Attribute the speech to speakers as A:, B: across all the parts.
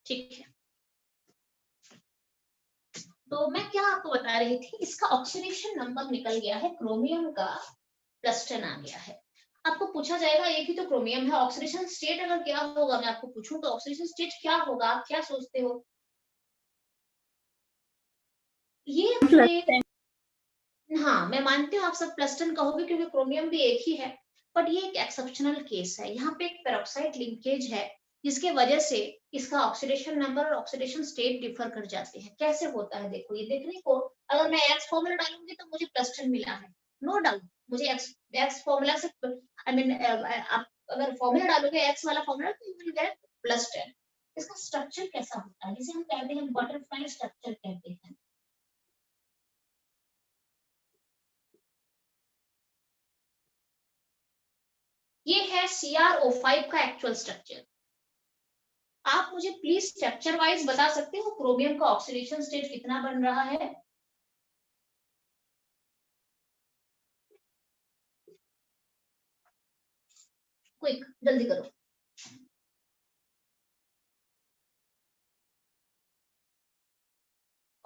A: ठीक है, तो मैं क्या आपको बता रही थी, इसका ऑक्सीडेशन नंबर निकल गया है, क्रोमियम का +10 आ गया है। आपको पूछा जाएगा एक ही तो क्रोमियम है, ऑक्सीडेशन स्टेट अगर क्या होगा, मैं आपको पूछूं तो ऑक्सीडेशन स्टेट क्या होगा, आप क्या सोचते हो? ये अपने, हाँ मैं मानती हूँ आप सब +10 कहोगे क्योंकि क्रोमियम भी एक ही है, बट ये एक एक्सेप्शनल केस है, यहाँ पे एक पेरोक्साइड लिंकेज है जिसके वजह से इसका ऑक्सीडेशन नंबर और ऑक्सीडेशन स्टेट डिफर कर जाते हैं। कैसे होता है देखो, ये देखने को अगर मैं एक्स फॉर्मूला डालूंगी तो मुझे +10 मिला है, नो डाउट मुझे एक्स फॉर्मूला से आई मीन आप अगर फॉर्मूला डालोगे एक्स वाला फॉर्मूला तो यू विल गेट +10। इसका स्ट्रक्चर कैसा होता है, जिसे हम कहते हैं बटरफ्लाई स्ट्रक्चर कहते हैं। ये है CrO5 का एक्चुअल स्ट्रक्चर। आप मुझे प्लीज स्ट्रक्चर वाइज बता सकते हो क्रोमियम का ऑक्सीडेशन स्टेट कितना बन रहा है? क्विक जल्दी करो।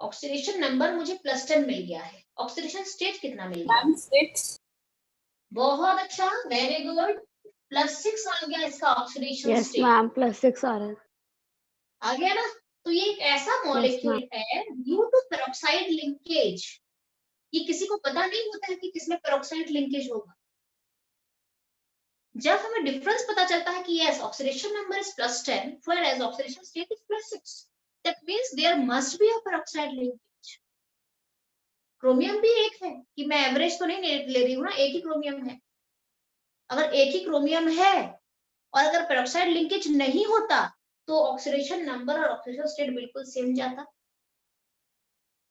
A: ऑक्सीडेशन नंबर मुझे +10 मिल गया है, ऑक्सीडेशन स्टेट कितना मिल गया?
B: 6।
A: बहुत अच्छा, वेरी गुड, +6 आ गया इसका ऑक्सीडेशन
C: यस
A: स्टेट।
C: मैम +6 आ रहा है।
A: आ गया ना? तो ये एक ऐसा मॉलिक्यूल है ड्यू टू पेरोक्साइड लिंकेज, ये किसी को पता नहीं होता है कि किसमें पेरोक्साइड लिंकेज होगा। जब हमें डिफरेंस पता चलता है कि yes oxidation number is +10 whereas oxidation state is +6, that means there must be a peroxide linkage। Chromium भी एक है कि मैं एवरेज तो नहीं ले रही हूँ ना, एक ही क्रोमियम है। अगर एक ही क्रोमियम है और अगर पेरोक्साइड लिंकेज नहीं होता तो ऑक्सीडेशन नंबर और ऑक्सीडेशन स्टेट बिल्कुल सेम जाता।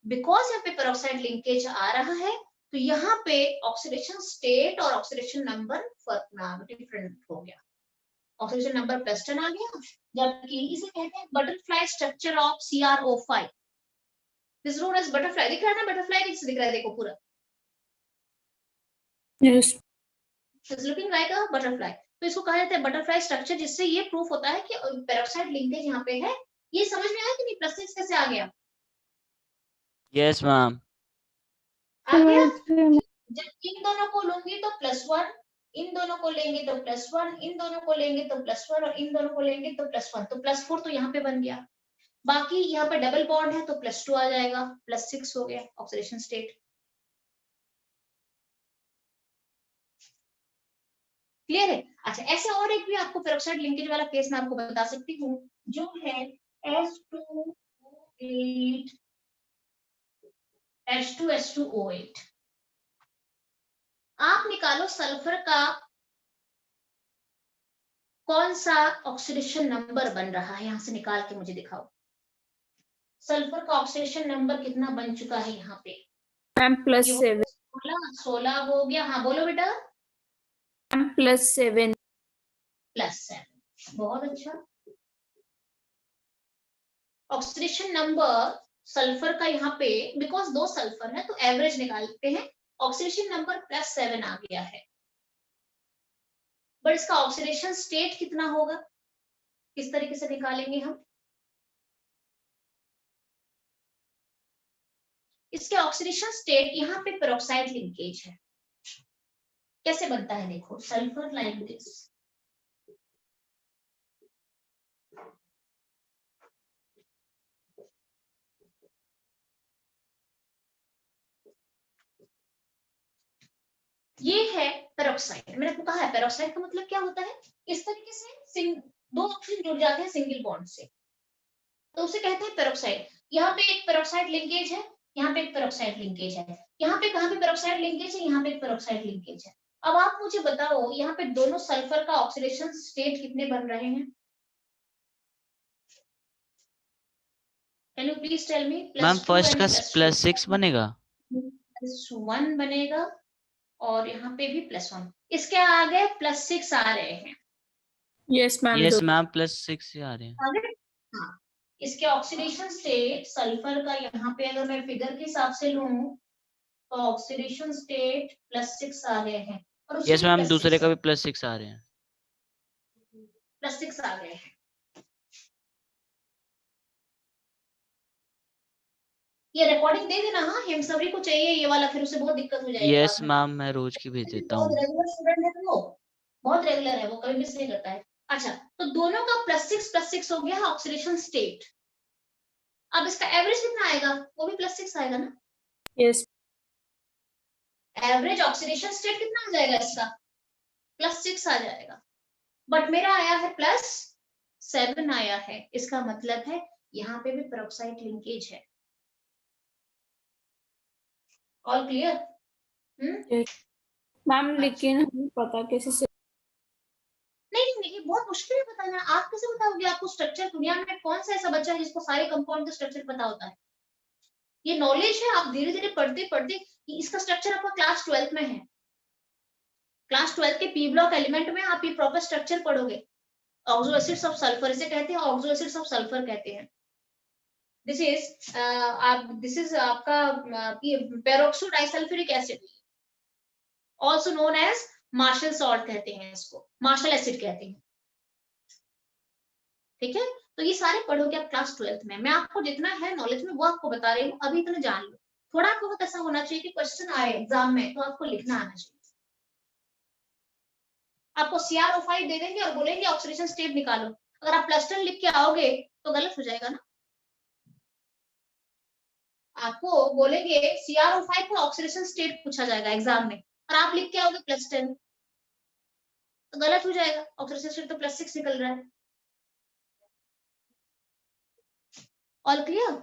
A: बिकॉज यहाँ पे पेरोक्साइड लिंकेज आ रहा है तो यहाँ पे ऑक्सीडेशन स्टेट और ऑक्सीडेशन नंबर डिफरेंट हो गया, ऑक्सीडेशन नंबर +10 आ गया, जबकि इसे कहते हैं butterfly structure of CrO5। This known as butterfly, दिख रहा है ना बटरफ्लाई, नीचे दिख रहा है देखो पूरा,
B: yes
A: it's looking like a butterfly. तो इसको कहा जाता है बटरफ्लाई स्ट्रक्चर, जिससे ये प्रूफ होता है कि पेरोक्साइड लिंकेज यहाँ पे है। ये समझ में आया कि नहीं, +6 कैसे आ गया?
D: Yes ma'am.
A: आ गया। जब इन दोनों को लूंगी तो +1, इन दोनों को लेंगे तो +1, इन दोनों को लेंगे तो +1 और इन दोनों को लेंगे तो +1, तो +4 तो यहाँ पे बन गया। बाकी यहाँ पे डबल बॉन्ड है तो +2 आ जाएगा, +6 हो गया ऑक्सीडेशन स्टेट। क्लियर है? अच्छा, ऐसे और एक भी आपको पेरोक्साइड लिंकेज वाला केस मैं आपको बता सकती हूँ, जो है H2O8 H2SO8। आप निकालो सल्फर का कौन सा ऑक्सीडेशन नंबर बन रहा है, यहां से निकाल के मुझे दिखाओ। सल्फर का ऑक्सीडेशन नंबर कितना बन चुका है यहाँ पे?
B: मैम +7।
A: 16 हो गया। हाँ बोलो बेटा।
B: मैम +7।
A: +7, बहुत अच्छा। ऑक्सीडेशन नंबर सल्फर का यहाँ पे, बिकॉज 2 सल्फर है तो एवरेज निकालते हैं, ऑक्सीडेशन नंबर +7 आ गया है, बट इसका ऑक्सीडेशन स्टेट कितना होगा, किस तरीके से निकालेंगे हम? इसके ऑक्सीडेशन स्टेट, यहाँ पे पेरोक्साइड लिंकेज है, कैसे बनता है देखो, सल्फर लाइक दिस, ये है पेरोक्साइड। मैंने आपको कहा है पेरोक्साइड का मतलब क्या होता है, इस तरीके से 2 ऑक्सीजन जुड़ जाते हैं सिंगल बॉन्ड से, तो उसे कहते हैं पेरोक्साइड। यहाँ पे एक पेरोक्साइड लिंकेज है, यहाँ पे एक पेरोक्साइड लिंकेज है, यहाँ पे कहाँ पे पेरोक्साइड लिंकेज है, यहाँ पे एक पेरोक्साइड लिंकेज है। अब आप मुझे बताओ यहाँ पे दोनों सल्फर का ऑक्सीडेशन स्टेट कितने बन रहे हैं? Can you please tell me?
D: Ma'am
A: +2
D: first
A: end
D: का
A: +2
D: +6 बनेगा।
A: +1 बनेगा और यहाँ पे भी +1, इसके आगे +6 आ रहे हैं।
B: Yes ma'am.
D: यस मैम +6 से आ रहे हैं।
A: हाँ, इसके ऑक्सीडेशन स्टेट सल्फर का यहाँ पे अगर मैं फिगर के हिसाब से लूं तो ऑक्सीडेशन स्टेट +6 आ गए हैं और
D: यस मैम दूसरे का भी +6 आ रहे हैं।
A: +6 आ गए हैं। ये रिकॉर्डिंग दे देना। हाँ, हिम सभी को चाहिए ये वाला, फिर उसे बहुत दिक्कत हो जाएगी
D: यस
A: बाद में।
D: मैम, मैं रोज की भेज देता
A: बहुत
D: हूँ।
A: रेगुलर स्टूडेंट है वो, बहुत रेगुलर है वो, कभी मिस नहीं करता है। अच्छा, तो दोनों का +6 हो गया ऑक्सीडेशन स्टेट। अब इसका एवरेज कितना आएगा? वो भी +6 आएगा ना।
B: Yes.
A: एवरेज ऑक्सीडेशन स्टेट कितना आ जाएगा इसका? +6 आ जाएगा। बट मेरा आया है +7 आया है। इसका मतलब है यहाँ पे भी पेरोक्साइड लिंकेज है। All clear?
B: मैम
A: अच्छा।
B: लेकिन हमें पता कैसे से
A: नहीं, ये बहुत मुश्किल है बताना। आप कैसे बताओगे? आपको स्ट्रक्चर, दुनिया में कौन सा ऐसा बच्चा है जिसको सारे कंपाउंड का स्ट्रक्चर पता होता है? ये नॉलेज है, आप धीरे धीरे पढ़ते पढ़ते, इसका स्ट्रक्चर आपका क्लास 12 में है। क्लास 12 के पी ब्लॉक एलिमेंट में आप ये प्रॉपर स्ट्रक्चर पढ़ोगे। ऑक्सो एसिड्स ऑफ सल्फर इसे कहते हैं, ऑक्सो एसिड्स ऑफ सल्फर कहते हैं। दिस इज आपका peroxo disulphuric acid, also known as Marshall salt कहते हैं इसको, मार्शल एसिड कहते हैं। ठीक है, तो ये सारे पढ़ोगे आप क्लास 12 में। मैं आपको जितना है नॉलेज में वो आपको बता रही हूँ, अभी इतना जान लो। थोड़ा बहुत ऐसा होना चाहिए कि क्वेश्चन आए एग्जाम में तो आपको लिखना आना चाहिए। आपको CrO5 दे देंगे और बोलेंगे ऑक्सीडेशन स्टेट निकालो, अगर आप +10 लिख के आओगे तो गलत हो जाएगा ना। आपको बोलेंगे CrO5 का ऑक्सीडेशन स्टेट पूछा जाएगा एग्जाम में, और आप लिख के आओगे +10 तो गलत हो जाएगा। ऑक्सीडेशन स्टेट तो +6 निकल रहा है। All clear?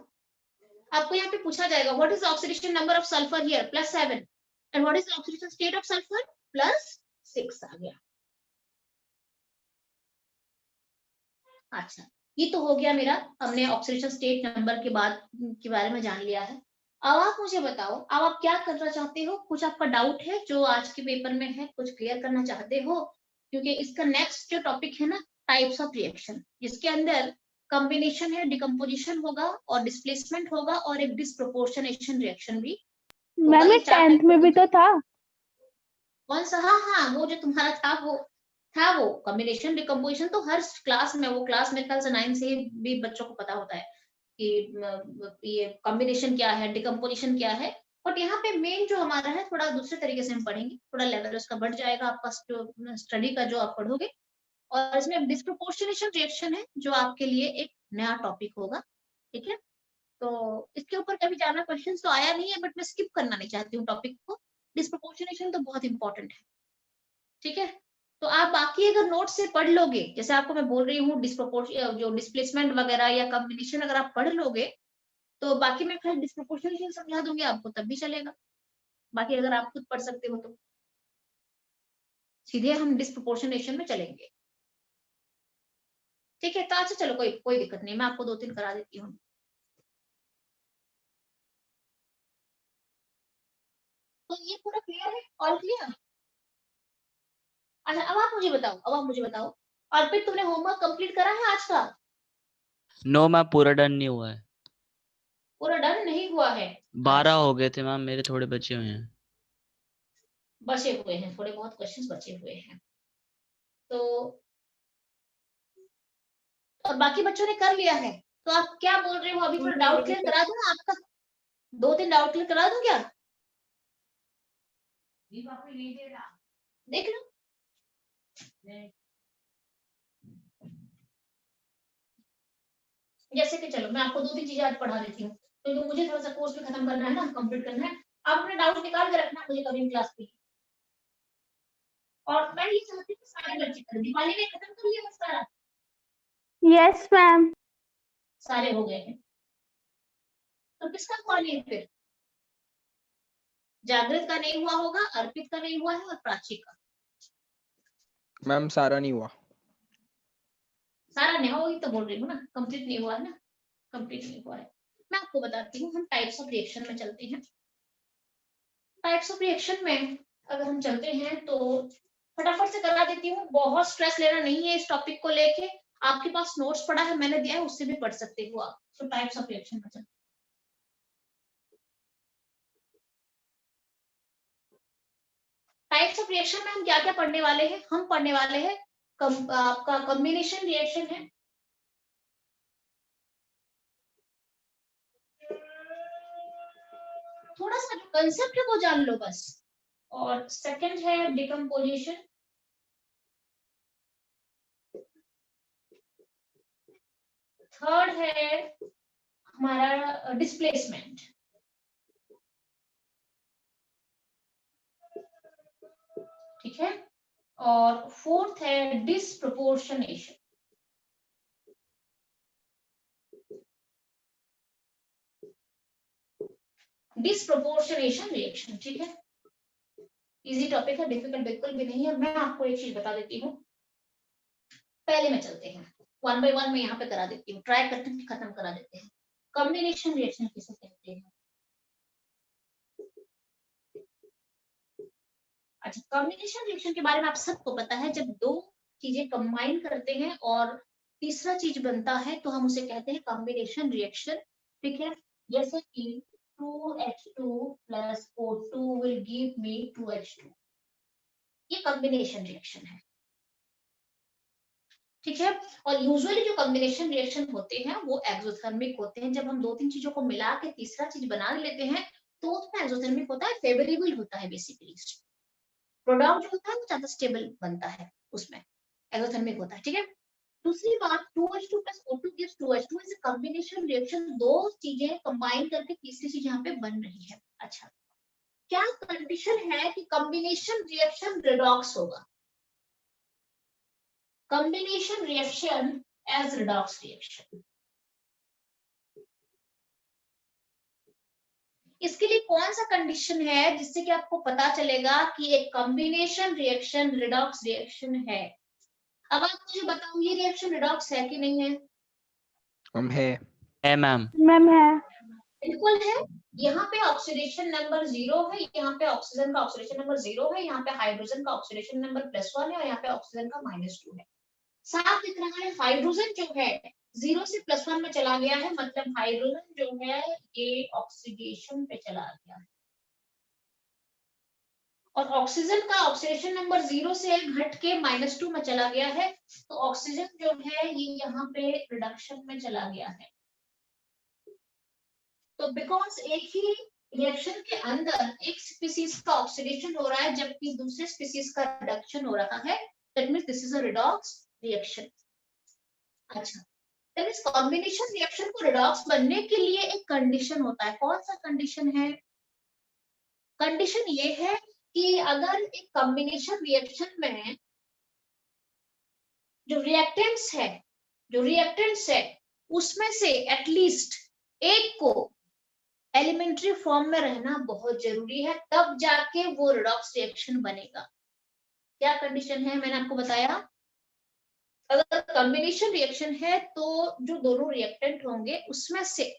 A: आपको यहाँ पे पूछा जाएगा what is oxidation number of sulphur here +7 and what is oxidation state of sulphur +6 आ गया। अच्छा, ये तो हो गया मेरा, हमने ऑक्सीडेशन स्टेट नंबर के बाद के बारे में जान लिया है। अब आप मुझे बताओ, अब आप क्या करना चाहते हो? कुछ आपका डाउट है जो आज के पेपर में है, कुछ क्लियर करना चाहते हो? क्योंकि इसका नेक्स्ट जो टॉपिक है ना, टाइप्स ऑफ रिएक्शन, जिसके अंदर कॉम्बिनेशन है, डिकम्पोजिशन होगा और डिस्प्लेसमेंट होगा और एक डिस्प्रोपोर्शनेशन रिएक्शन भी होगा।
C: मैम ये
A: ये 4
C: 10th में भी तो था।
A: कौन सा? हाँ हाँ, वो जो तुम्हारा था वो था, वो कॉम्बिनेशन डिकम्पोजिशन तो हर क्लास में, वो क्लास मेरे ख्याल से 9 से भी बच्चों को पता होता है कि ये कॉम्बिनेशन क्या है, डिकम्पोजिशन क्या है। बट यहाँ पे मेन जो हमारा है थोड़ा दूसरे तरीके से हम पढ़ेंगे, थोड़ा लेवल उसका बढ़ जाएगा आपका जो स्टडी का जो आप पढ़ोगे। और इसमें डिस्प्रोपोर्शनेशन रिएक्शन है जो आपके लिए एक नया टॉपिक होगा। ठीक है, तो इसके ऊपर कभी ज्यादा क्वेश्चन तो आया नहीं है, बट मैं स्किप करना नहीं चाहती हूँ टॉपिक को। डिस्प्रोपोर्शनेशन तो बहुत इंपॉर्टेंट है। ठीक है, तो आप बाकी अगर नोट से पढ़ लोगे, जैसे आपको मैं बोल रही हूँ डिस्प्रोपोर्शन जो डिस्प्लेसमेंट वगैरह या कॉम्बिनेशन अगर आप पढ़ लोगे तो बाकी मैं खाली डिस्प्रोपोर्शनेशन समझा दूंगी आपको तब भी चलेगा। बाकी अगर आप खुद पढ़ सकते हो तो सीधे हम डिस्प्रोपोर्शनेशन में चलेंगे। ठीक है, तो अच्छा चलो, कोई कोई दिक्कत नहीं, मैं आपको 2-3 करा देती हूँ। तो ये पूरा क्लियर है? All clear? अच्छा, अब आप मुझे बताओ, अर्पित तुमने होमवर्क कंप्लीट करा है आज का?
D: नो मैम, पूरा डन नहीं हुआ है।
A: पूरा डन नहीं हुआ है?
D: 12
A: अच्छा,
D: हो गए थे मैम, मेरे थोड़े बचे हुए हैं।
A: बचे हुए हैं, थोड़े बहुत क्वेश्चंस बचे हुए हैं। तो और बाकी बच्चों ने कर लिया है, तो आप क्या बोल रहे हो? अभी थोड़ा डाउट क्लियर करा दूं आपका? 2-3 डाउट क्लियर करा दूं क्या? देख लो। जैसे कि चलो मैं आपको 2-3 चीजें आज पढ़ा देती हूँ, तो मुझे थोड़ा सा कोर्स भी खत्म करना है ना, कंप्लीट करना है। आप अपने डाउट निकाल के रखना मुझे कभी क्लास पे। और मैं ये चाहती हूँ सारे बच्चे करें, दिवाली में खत्म कर लिया सारा?
C: Yes ma'am.
A: सारे हो गए हैं, तो किसका हुआ नहीं फिर? जागृत का नहीं हुआ होगा, अर्पित का नहीं हुआ है और प्राची का।
E: मैम सारा नहीं हुआ।
A: सारा नहीं हुआ, तो बोल रही हूँ ना, कंप्लीट नहीं हुआ है ना, कंप्लीट नहीं हुआ है। मैं आपको बताती हूँ, हम टाइप्स ऑफ रिएक्शन में चलते हैं। टाइप्स ऑफ रिएक्शन में अगर हम चलते हैं तो फटाफट से करा देती हूँ, बहुत स्ट्रेस लेना नहीं है इस टॉपिक को लेके। आपके पास नोट्स पड़ा है, मैंने दिया है, उससे भी पढ़ सकते हो आप। तो टाइप्स ऑफ रिएक्शन में चलते टाइप्स ऑफ रिएक्शन में हम क्या क्या पढ़ने वाले हैं? हम पढ़ने वाले हैं आपका कॉम्बिनेशन रिएक्शन है, थोड़ा सा जो कंसेप्ट है वो जान लो बस। और सेकंड है डिकम्पोजिशन, थर्ड है हमारा डिस्प्लेसमेंट, ठीक है, और फोर्थ है डिस्प्रोपोर्शनेशन। डिस्प्रोपोर्शनेशन रिएक्शन, ठीक है, इजी टॉपिक है, डिफिकल्ट बिल्कुल भी नहीं है। मैं आपको एक चीज बता देती हूँ, पहले में चलते हैं, वन बाय वन में यहाँ पे करा देती हूँ, ट्राई करके खत्म करा देते हैं। कॉम्बिनेशन रिएक्शन किसे कहते हैं? अच्छा, कॉम्बिनेशन रिएक्शन के बारे में आप सबको पता है, जब दो चीजें कंबाइन करते हैं और तीसरा चीज बनता है तो हम उसे कहते हैं कॉम्बिनेशन रिएक्शन, ठीक है। जैसे कि 2H2 plus O2 will give me 2H2, ये कॉम्बिनेशन रिएक्शन है, ठीक है। और यूजुअली जो कॉम्बिनेशन रिएक्शन होते हैं वो एक्सोथर्मिक होते हैं। जब हम दो तीन चीजों को मिला के तीसरा चीज बना लेते हैं तो उसमें एक्सोथर्मिक होता है, फेवरेबल होता है, बेसिकली प्रोडक्ट जो होता है वो ज्यादा स्टेबल बनता है, उसमें एक्सोथर्मिक होता है, ठीक है। दूसरी बात, 2H2 plus O2 gives 2H2 is a combination reaction, दो चीजें कंबाइन करके तीसरी चीज यहाँ पे बन रही है। अच्छा, क्या कंडीशन है कि कॉम्बिनेशन रिएक्शन रिडॉक्स होगा? Combination reaction as redox reaction, इसके लिए कौन सा कंडीशन है जिससे कि आपको पता चलेगा कि एक कॉम्बिनेशन रिएक्शन रिडॉक्स रिएक्शन है? अब आप मुझे बताओ, ये रिएक्शन रिडॉक्स है कि नहीं है?
E: हम है
D: मैम।
C: मैम है।
A: बिल्कुल है। यहाँ पे ऑक्सीडेशन नंबर 0 है, यहाँ पे ऑक्सीजन का ऑक्सीडेशन नंबर 0 है, यहाँ पे हाइड्रोजन का ऑक्सीडेशन नंबर +1 है और यहाँ पे ऑक्सीजन का -2 है। साफ दिख रहा है, हाइड्रोजन जो है 0 से +1 में चला गया है, मतलब हाइड्रोजन जो है ये ऑक्सीडेशन पे चला गया है, और ऑक्सीजन का ऑक्सीडेशन नंबर 0 से घट के -2 में चला गया है, तो ऑक्सीजन जो है ये यहाँ पे रिडक्शन में चला गया है। तो बिकॉज एक ही रिएक्शन के अंदर एक स्पीसीज का ऑक्सीडेशन हो रहा है जबकि दूसरे स्पीसीज का रिडक्शन हो रहा है, that means this is a redox reaction. अच्छा, दैट मींस कॉम्बिनेशन रिएक्शन को रिडॉक्स बनने के लिए एक कंडीशन होता है। कौन सा कंडीशन है? कंडीशन ये है कि अगर एक कॉम्बिनेशन रिएक्शन में जो रिएक्टेंट्स है उसमें से एटलीस्ट एक को एलिमेंट्री फॉर्म में रहना बहुत जरूरी है, तब जाके वो रिडॉक्स रिएक्शन बनेगा। क्या कंडीशन है? मैंने आपको बताया, अगर कॉम्बिनेशन रिएक्शन है तो जो दोनों रिएक्टेंट होंगे उसमें से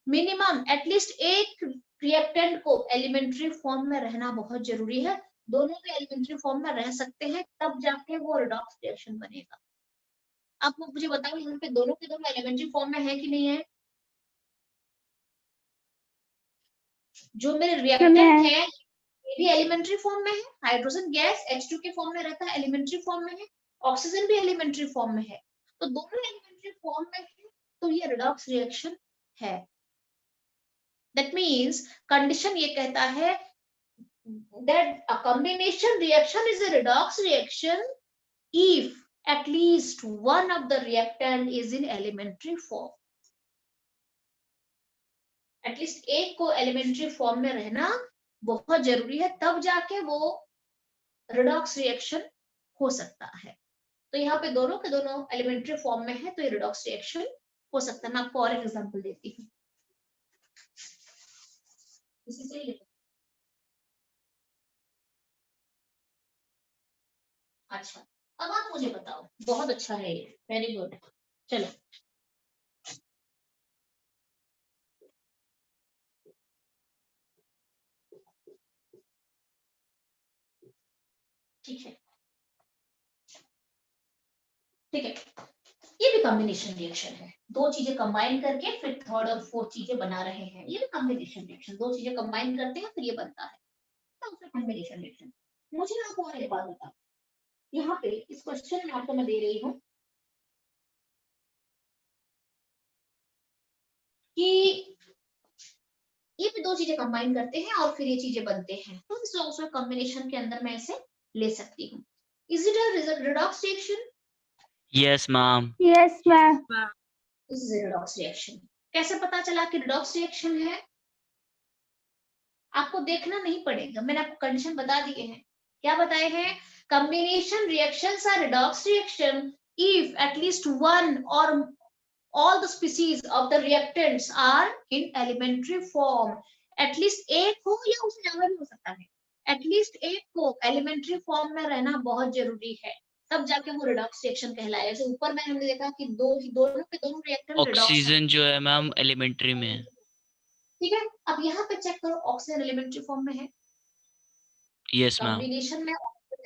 A: मिनिमम एटलीस्ट एक रिएक्टेंट को एलिमेंट्री फॉर्म में रहना बहुत जरूरी है। दोनों भी एलिमेंट्री फॉर्म में रह सकते हैं तब जाके वो रिडॉक्स रिएक्शन बनेगा। आप मुझे बताओ, यहाँ पे दोनों के दोनों एलिमेंट्री फॉर्म में है कि नहीं है? जो मेरे रिएक्टेंट है ये भी एलिमेंट्री फॉर्म में है, हाइड्रोजन गैस H2 के फॉर्म में रहता है, एलिमेंट्री फॉर्म में है, ऑक्सीजन भी एलिमेंट्री फॉर्म में है, तो दोनों एलिमेंट्री फॉर्म में है तो ये रिडॉक्स रिएक्शन है। दैट मींस कंडीशन ये कहता है that a combination reaction is a redox reaction if at least one of the reactant is in elementary form, at least एक को एलिमेंट्री फॉर्म में रहना बहुत जरूरी है, तब जाके वो रिडॉक्स रिएक्शन हो सकता है। तो यहाँ पे दोनों के दोनों एलिमेंट्री फॉर्म में है तो ये रिडॉक्स रिएक्शन हो सकता है। मैं आपको और एक एग्जांपल देती हूँ, इसी से ही। अच्छा, अब आप मुझे बताओ, बहुत अच्छा है ये, वेरी गुड। चलो, ठीक है, ठीक है, ये भी कॉम्बिनेशन रिएक्शन है, दो चीजें कंबाइन करके फिर थर्ड और फोर्थ चीजें बना रहे हैं, ये भी कॉम्बिनेशन रिएक्शन, दो चीजें कंबाइन करते हैं फिर ये बनता है, तो उसे कॉम्बिनेशन रिएक्शन। मुझे आपको और एक बात बताओ, यहाँ पे इस क्वेश्चन में आपको मैं दे रही हूँ कि ये भी दो चीजें कंबाइन करते हैं और फिर ये चीजें बनते हैं, तो इस ऑल्सो कॉम्बिनेशन के अंदर मैं इसे ले सकती हूँ। Is it a redox reaction?
D: Yes, ma'am.
C: Yes, ma'am.
A: This is a redox reaction. कैसे पता चला कि redox reaction है? आपको देखना नहीं पड़ेगा, मैंने आपको कंडीशन बता दिए हैं। क्या बताए हैं? combination reactions are redox reaction if at least one or all the species of the reactants are in elementary form. at least एक हो या उससे ज्यादा भी हो सकता है, at least एक को elementary form में रहना बहुत जरूरी है, तब जाके वो redox reaction कहलाएगा। जैसे ऊपर में हमने देखा कि दोनों के दोनों reactant redox है।
D: ऑक्सीजन जो है मैम एलिमेंट्री में है।
A: ठीक है, अब यहाँ पे चेक करो, ऑक्सीजन एलिमेंट्री फॉर्म में है।
D: Yes ma'am.
A: कॉम्बिनेशन में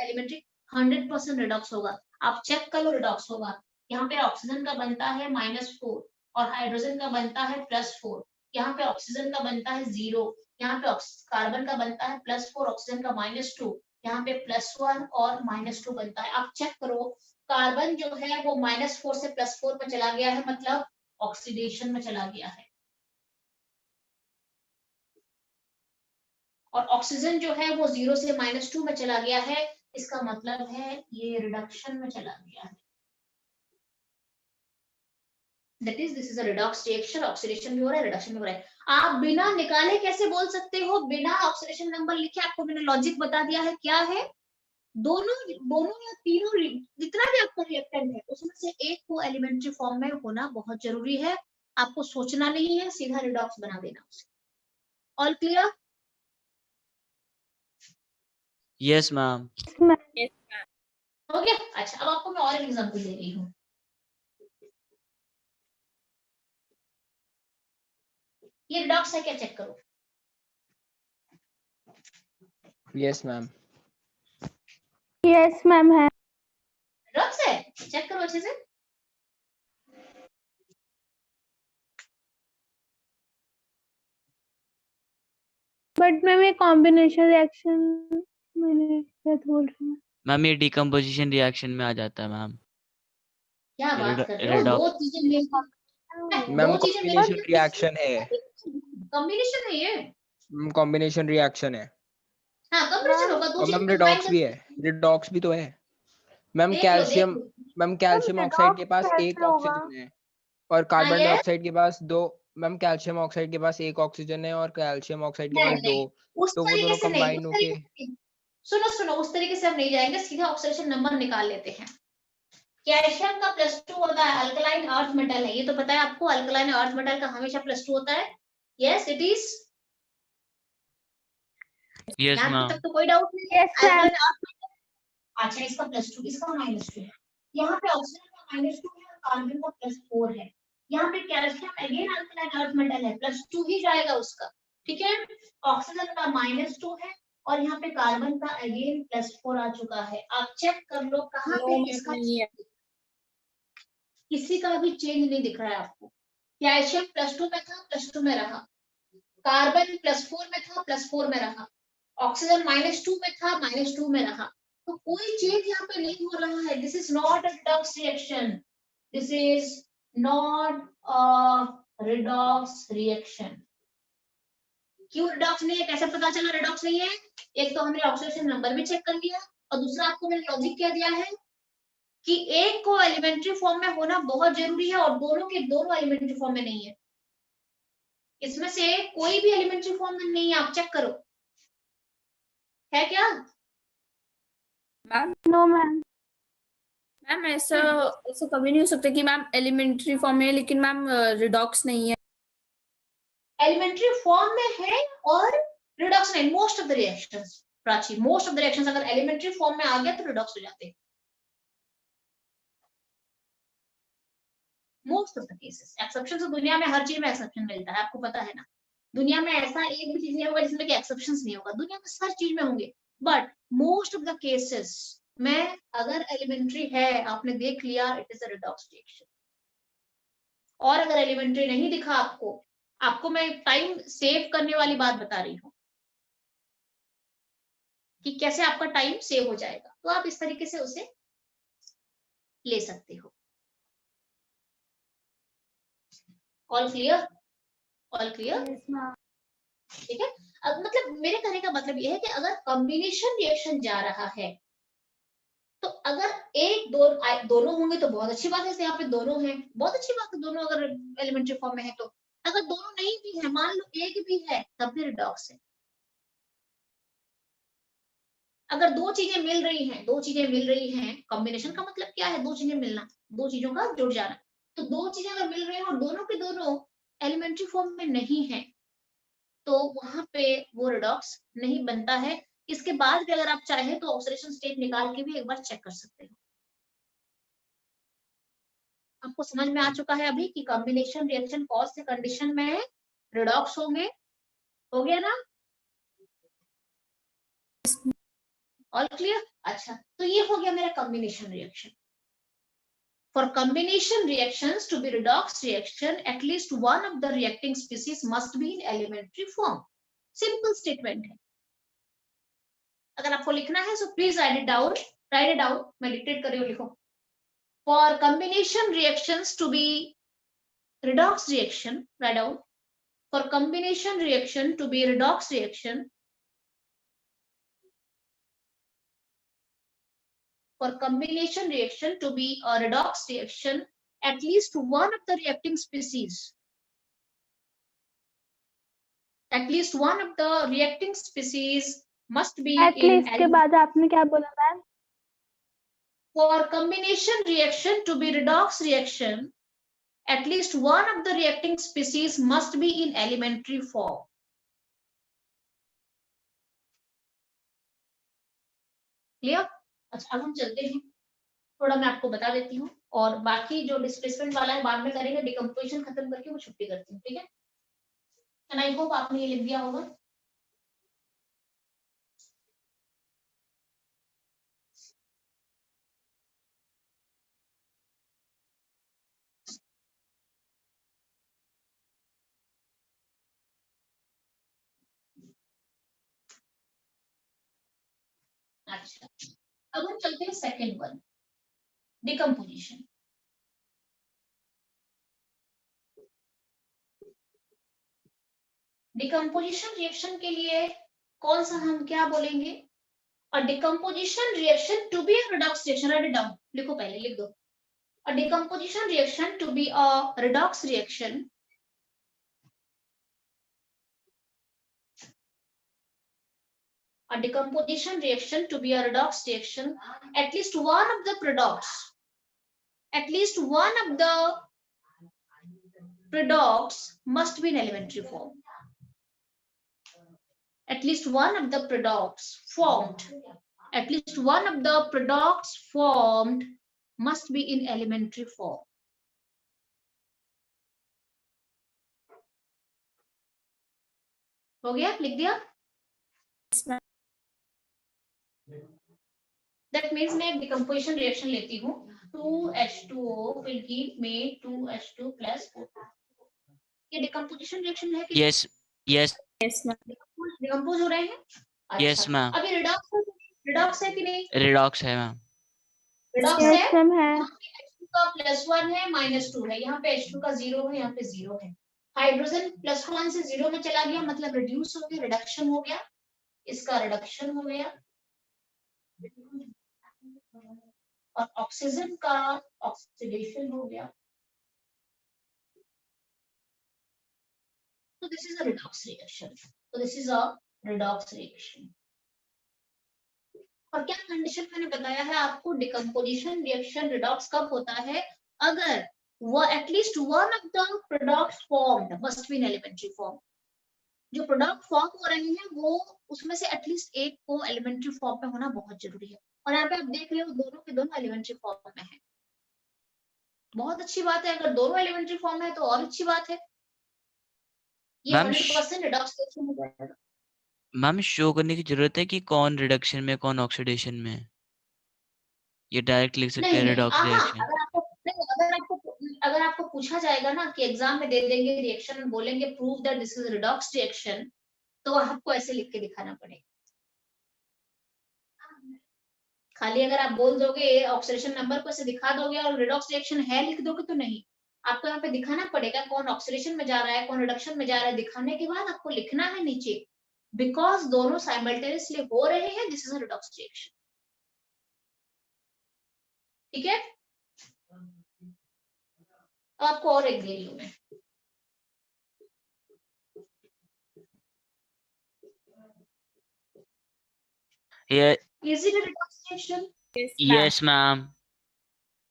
A: एलिमेंट्री 100% रिडॉक्स होगा, आप चेक कर लो रिडॉक्स होगा। यहाँ पे ऑक्सीजन का बनता है -4 और हाइड्रोजन का बनता है +4, यहाँ पे ऑक्सीजन का बनता है 0, यहाँ पे कार्बन का बनता है +4, ऑक्सीजन का -2, यहाँ पे +1 और -2 बनता है। आप चेक करो, कार्बन जो है वो -4 से +4 में चला गया है, मतलब ऑक्सीडेशन में चला गया है, और ऑक्सीजन जो है वो 0 से -2 में चला गया है, इसका मतलब है ये रिडक्शन में चला गया है। That is, this is a redox reaction, oxidation भी हो रहा है, रिडक्शन भी हो रहा है। आप बिना निकाले कैसे बोल सकते हो, बिना ऑक्सीडेशन नंबर लिखे? आपको मैंने लॉजिक बता दिया है, क्या है? दोनों या तीनों जितना भी आपका रिएक्टेंट है उसमें से एक को एलिमेंट्री फॉर्म में होना बहुत जरूरी है। आपको सोचना नहीं है, सीधा रिडॉक्स बना देना उसे। All clear?
D: Yes ma'am.
A: हो गया? अच्छा, अब आपको मैं और एक एग्जांपल दे रही हूँ। ये रिडॉक्स है क्या, चेक करो।
E: Yes, ma'am.
C: Yes, ma'am है।
A: रिडॉक्स है, चेक करो अच्छे से।
C: बट मैम ये कॉम्बिनेशन रिएक्शन मैंने क्या बोल रही हूँ।
D: मैम ये डिकम्पोजिशन रिएक्शन में आ जाता है मैम।
A: क्या बात कर रहे हो,
D: रिडॉक्स।
A: दो चीजें मेल
E: मैम
A: दो चीजें मेल
E: कॉम्बिनेशन रिएक्शन है।
A: कॉम्बिनेशन है ये।
E: कॉम्बिनेशन रिएक्शन है।
A: हाँ, कॉम्बिनेशन होगा, दो
E: और
A: चीजें
E: मैम
A: कंबाइन
E: रिडॉक्स
A: कर।
E: भी है, रिडॉक्स भी तो है मैम।
A: देख लो,
E: कैल्शियम,
A: देख लो।
E: मैम कैल्शियम ऑक्साइड के पास एक ऑक्सीजन है और कार्बन
A: ये
E: डाइऑक्साइड के पास दो। मैम कैल्शियम ऑक्साइड के पास एक ऑक्सीजन है और कैल्शियम ऑक्साइड के पास दो,
A: नहीं, उस
E: तो वो
A: तरीके
E: दोनों
A: से नहीं,
E: कंबाइन होके।
A: सुनो, उस तरीके से हम नहीं जाएंगे, सीधा ऑक्सीडेशन नंबर निकाल लेते हैं। कैल्शियम का +2 होता है, अल्कलाइन अर्थ मेटल है, ये तो पता है आपको, अल्कलाइन अर्थ मेटल का हमेशा +2 होता है। Yes it is.
D: यस
A: यहाँ
D: मैम।
A: तक तो कोई डाउट नहीं है।
C: Yes, ma'am.
A: Alkaline earth metal, अच्छा इसका +2, इसका -2 है। यहाँ पे ऑक्सीजन का -2 है और कार्बन का +4 है। यहाँ पे calcium again alkaline earth metal है, +2 ही जाएगा उसका, ठीक है। ऑक्सीजन का -2 है और यहाँ पे कार्बन का अगेन +4 आ चुका है। आप चेक कर लो कहाँ पे इसका किसी का भी चेंज नहीं दिख रहा है आपको। कैल्शियम +2 में था, +2 में रहा, कार्बन +4 में था, +4 में रहा, ऑक्सीजन -2 में था, -2 में रहा, तो कोई चेंज यहाँ पे नहीं हो रहा है। This is not a redox reaction, this is not a redox reaction. क्यों रिडॉक्स नहीं है, कैसे पता चला रिडॉक्स नहीं है? एक तो हमने ऑक्सीडेशन नंबर भी चेक कर लिया और दूसरा आपको मैंने लॉजिक क्या दिया है कि एक को एलिमेंट्री फॉर्म में होना बहुत जरूरी है और दोनों के दोनों एलिमेंट्री फॉर्म में नहीं है। इसमें से कोई भी एलिमेंट्री फॉर्म में नहीं है, आप चेक करो है क्या?
B: Ma'am
C: No, ma'am.
B: मैम ऐसा ऐसा कभी नहीं हो सकता कि मैम एलिमेंट्री फॉर्म में है लेकिन मैम रिडॉक्स नहीं है।
A: एलिमेंट्री फॉर्म में है और रिडॉक्स नहीं। Most of the reactions Prachi, most of the reactions अगर एलिमेंट्री फॉर्म में आ गया तो रिडॉक्स हो जाते हैं। Most of the cases, exception तो दुनिया में हर चीज में एक्सेप्शन मिलता है, आपको पता है ना। दुनिया में ऐसा एक भी चीज नहीं होगा जिसमें कि एक्सेप्शंस नहीं होगा, दुनिया में हर चीज में होंगे, but most of the cases में अगर एलिमेंट्री है, आपने देख लिया, it is a redox reaction. और अगर एलिमेंट्री नहीं दिखा आपको, आपको मैं टाइम सेव करने वाली बात बता रही हूँ कि कैसे आपका टाइम सेव हो जाएगा, तो आप इस तरीके से उसे ले सकते हो। All clear? All clear?
C: Yes, ma'am.
A: ठीक है। अब मतलब मेरे कहने का मतलब ये है कि अगर कॉम्बिनेशन रिएक्शन जा रहा है तो अगर एक दोनों होंगे तो बहुत अच्छी बात है, यहाँ पे दोनों हैं, बहुत अच्छी बात है, दोनों अगर एलिमेंट्री फॉर्म में है तो। अगर दोनों नहीं भी है, मान लो एक भी है, तब भी रिडॉक्स है। अगर दो चीजें मिल रही हैं, कॉम्बिनेशन का मतलब क्या है? दो चीजें मिलना, दो चीजों का जुड़ जाना। तो दो चीजें अगर मिल रही हैं और दोनों के दोनों एलिमेंट्री फॉर्म में नहीं है, तो वहां पे वो रिडॉक्स नहीं बनता है। इसके बाद भी अगर आप चाहें तो ऑक्सीडेशन स्टेट निकाल के भी एक बार चेक कर सकते हो। आपको समझ में आ चुका है अभी कि कॉम्बिनेशन रिएक्शन कौन से कंडीशन में रिडॉक्स होंगे? हो गया ना? All clear? अच्छा, तो ये हो गया मेरा combination reaction. For combination reactions to be redox reaction, at least one of the reacting species must be in elementary form. Simple statement है। अगर आपको लिखना है so please write it down. मैं डिक्टेट कर रही हूँ, लिखो। For combination reactions to be redox reaction, write down. For combination reaction to be redox reaction, for combination reaction to be a redox reaction, at least one of the reacting species, must be
C: at least के
A: in
C: बाद आपने क्या बोला ma'am?
A: for combination reaction to be redox reaction, at least one of the reacting species must be in elementary form. Clear? अच्छा, अब हम चलते हैं, थोड़ा मैं आपको बता देती हूँ, और बाकी जो डिस्प्लेसमेंट वाला है बाद में करेंगे। डिकम्पोजिशन खत्म करके वो छुट्टी करती हूँ, ठीक है? एंड आई होप आपने ये लिख दिया होगा। अच्छा, अब हम चलते हैं second one, decomposition. Decomposition reaction के लिए कौन सा हम क्या बोलेंगे? A decomposition reaction to be a redox reaction, write it down, लिखो, पहले लिख दो। A decomposition reaction to be a redox reaction, a decomposition reaction to be a redox reaction, at least one of the products, must be in elementary form. At least one of the products formed must be in elementary form. हो गया? लिख दिया? That means मैं एक decomposition reaction लेती हूँ, 2H2O will give me 2H2 plus 4. ये decomposition reaction है कि
D: Yes, yes,
A: डिकम्पोज हो रहे हैं?
D: yes,
A: अच्छा,
D: ma'am.
A: अभी रिडॉक्स है कि नहीं?
D: Redox है मैम।
A: रिडॉक्स
C: यस
A: है।
C: मैम है।
A: यहाँ पे H2 का +1 है, -2 है, यहाँ पे H2 का 0 है, यहाँ पे 0 है। हाइड्रोजन +1 से 0 में चला गया, मतलब रिड्यूस हो गया, रिडक्शन हो गया, इसका रिडक्शन हो गया, और ऑक्सीजन का ऑक्सीडेशन हो गया। So this is a redox reaction. और क्या कंडीशन मैंने बताया है आपको? डिकम्पोजिशन रिएक्शन रिडॉक्स कब होता है? अगर वो at least one of the product formed must be in elementary form. जो प्रोडक्ट फॉर्म हो रहे हैं वो उसमें से एटलीस्ट एक को एलिमेंट्री फॉर्म में होना बहुत जरूरी है। और यहाँ पे आप देख रहे हो दोनों के दोनों एलिमेंट्री फॉर्म में है। बहुत अच्छी बात है, अगर दोनों एलिमेंट्री फॉर्म है तो और अच्छी बात है। ये 100% रिडॉक्स रिएक्शन हो जाएगा।
D: मैम शो करने की जरूरत है कि कौन रिडक्शन में कौन ऑक्सीडेशन में है? ये डायरेक्ट लिख सकते हैं
A: नहीं,
D: रिडॉक्स रिएक्शन।
A: अगर आपको पूछा जाएगा ना कि एग्जाम में दे देंगे रिएक्शन और बोलेंगे prove that this is redox reaction, तो आपको ऐसे लिख के दिखाना पड़ेगा। खाली अगर आप बोल दोगे ऑक्सीडेशन नंबर को ऐसे दिखा दोगे और रिडॉक्स रिएक्शन है लिख दोगे तो नहीं, आपको यहाँ पे दिखाना पड़ेगा कौन ऑक्सीडेशन में जा रहा है, कौन रिडक्शन में जा रहा है। दिखाने के बाद आपको लिखना है नीचे, बिकॉज दोनों साइमल्टेनियसली हो रहे हैं, this is a redox reaction. ठीक है, आपको और एक दे रही हूं मैं। Is it a redox reaction?
D: Yes ma'am.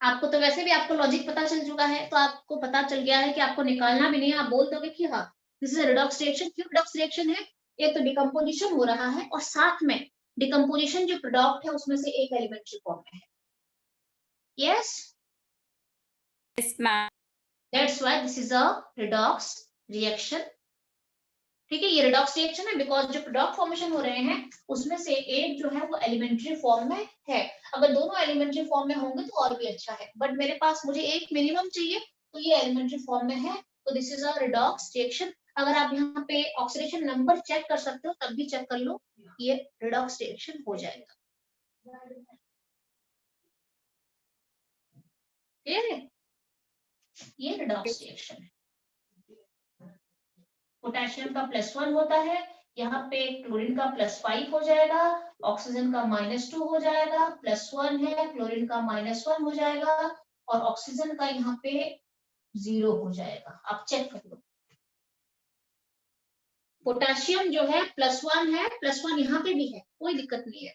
A: आपको तो वैसे भी आपको लॉजिक पता चल चुका है, तो आपको पता चल गया है कि आपको निकालना भी नहीं है, आप बोल दोगे कि हाँ दिस इज रिडॉक्स रिएक्शन। क्यों रिडॉक्स रिएक्शन है? एक तो डिकम्पोजिशन हो रहा है और साथ में डिकम्पोजिशन जो प्रोडक्ट है उसमें से एक एलिमेंट्री फॉर्म में है। Yes,
B: Yes, ma'am.
A: That's why this is a redox reaction. ठीक है, ये रिडॉक्स रिएक्शन है बिकॉज जो प्रोडक्ट फॉर्मेशन हो रहे हैं उसमें से एक जो है वो एलिमेंट्री फॉर्म में है। अगर दोनों एलिमेंट्री फॉर्म में होंगे तो और भी अच्छा है, बट मेरे पास मुझे एक मिनिमम चाहिए, तो ये एलिमेंट्री फॉर्म में है, तो this is a redox reaction. अगर आप यहाँ पे ऑक्सीडेशन नंबर चेक कर सकते हो तब भी चेक कर लो, ये रिडॉक्स रिएक्शन हो जाएगा। क्लियर है? ये रिडॉक्स रिएक्शन है। पोटेशियम का +1 होता है, यहाँ पे क्लोरीन का +5 हो जाएगा, ऑक्सीजन का -2 हो जाएगा, +1 है, क्लोरीन का -1 हो जाएगा और ऑक्सीजन का यहाँ पे 0 हो जाएगा। आप चेक कर लो, पोटेशियम जो है +1 है, +1 यहाँ पे भी है, कोई दिक्कत नहीं है,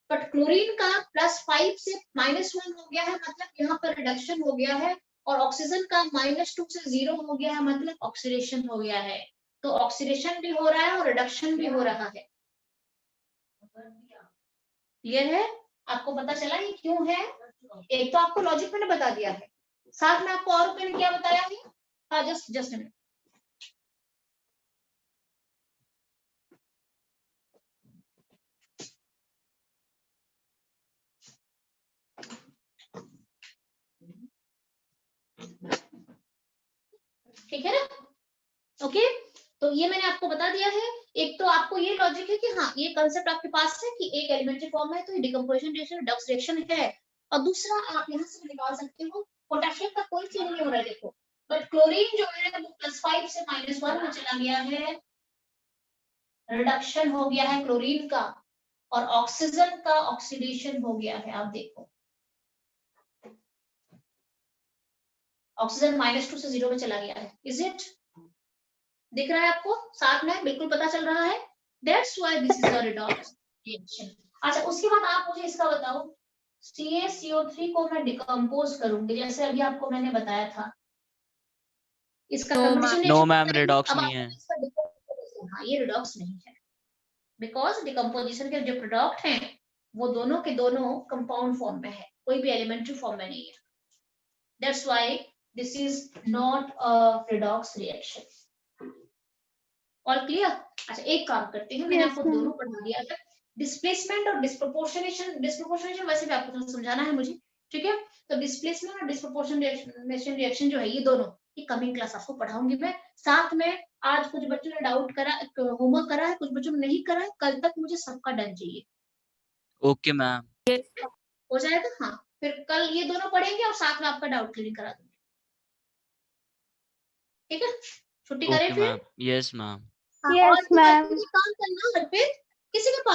A: बट क्लोरीन का +5 से -1 हो गया है, मतलब यहाँ पर रिडक्शन हो गया है, और ऑक्सीजन का -2 से 0 हो गया है, मतलब ऑक्सीडेशन हो गया है। तो ऑक्सीडेशन भी हो रहा है और रिडक्शन भी हो रहा है। क्लियर है? आपको पता चला ये क्यों है? एक तो आपको लॉजिक मैंने बता दिया है, साथ में आपको और मैंने क्या बताया है? हाँ, जस्ट मिनट। ठीक है ना? ओके, तो ये मैंने आपको बता दिया है। एक तो आपको ये लॉजिक है कि हाँ ये कंसेप्ट आपके पास है कि एक एलिमेंट्री फॉर्म है तो ये डिकम्पोजिशन रिएक्शन रिडॉक्स रिएक्शन है, और दूसरा आप यहाँ से निकाल सकते हो पोटेशियम का कोई चेंज नहीं हो रहा है, देखो, बट क्लोरीन जो है वो +5 से -1 में चला गया है, रिडक्शन हो गया है क्लोरीन का, और ऑक्सीजन का ऑक्सीडेशन हो गया है। आप देखो ऑक्सीजन -2 से 0 में चला गया है। इज इट दिख रहा है आपको? साथ में बिल्कुल पता चल रहा है। That's why this is a redox reaction. अच्छा, उसके बाद आप मुझे इसका बताओ, CaCO3 को मैं डिकम्पोज करूंगी जैसे अभी आपको मैंने बताया था, इसका
B: No,
A: composition
D: no
A: reaction
D: ma'am,
A: करेंगे।
D: रिडॉक्स
A: अब
D: नहीं
A: आपको
D: है।
A: इसका डिकम्पोजिशन, हाँ ये रिडॉक्स नहीं है, बिकॉज डिकम्पोजिशन के जो प्रोडक्ट हैं वो दोनों के दोनों कंपाउंड फॉर्म में है, कोई भी एलिमेंट्री फॉर्म में नहीं है। That's why this is not a redox reaction. All clear? अच्छा, एक काम करते हैं, मैंने
C: Yes,
A: आपको
C: ma'am.
A: दोनों पढ़ा दिया है, डिस्प्लेसमेंट और डिस्प्रोपोर्शनेशन वैसे भी आपको समझाना है मुझे, ठीक है? तो डिस्प्लेसमेंट और डिस्प्रोपोर्शनेशन रिएक्शन जो है ये दोनों, ये कमिंग क्लास आपको पढ़ाऊंगी मैं। साथ में आज कुछ बच्चों ने डाउट करा, होमवर्क करा है, कुछ बच्चों ने नहीं करा है, कल तक मुझे सबका डन चाहिए।
D: Okay ma'am.
A: हो जाएगा? हाँ, फिर कल ये दोनों पढ़ेंगे और साथ में आपका डाउट क्लियर करा दूंगी। ठीक है, छुट्टी करें
D: ओके
A: फिर?
D: मैम। Yes ma'am.
A: हाँ,
C: Yes,
A: और फिर
C: ma'am.
A: एक काम करना, हर पे किसी के पास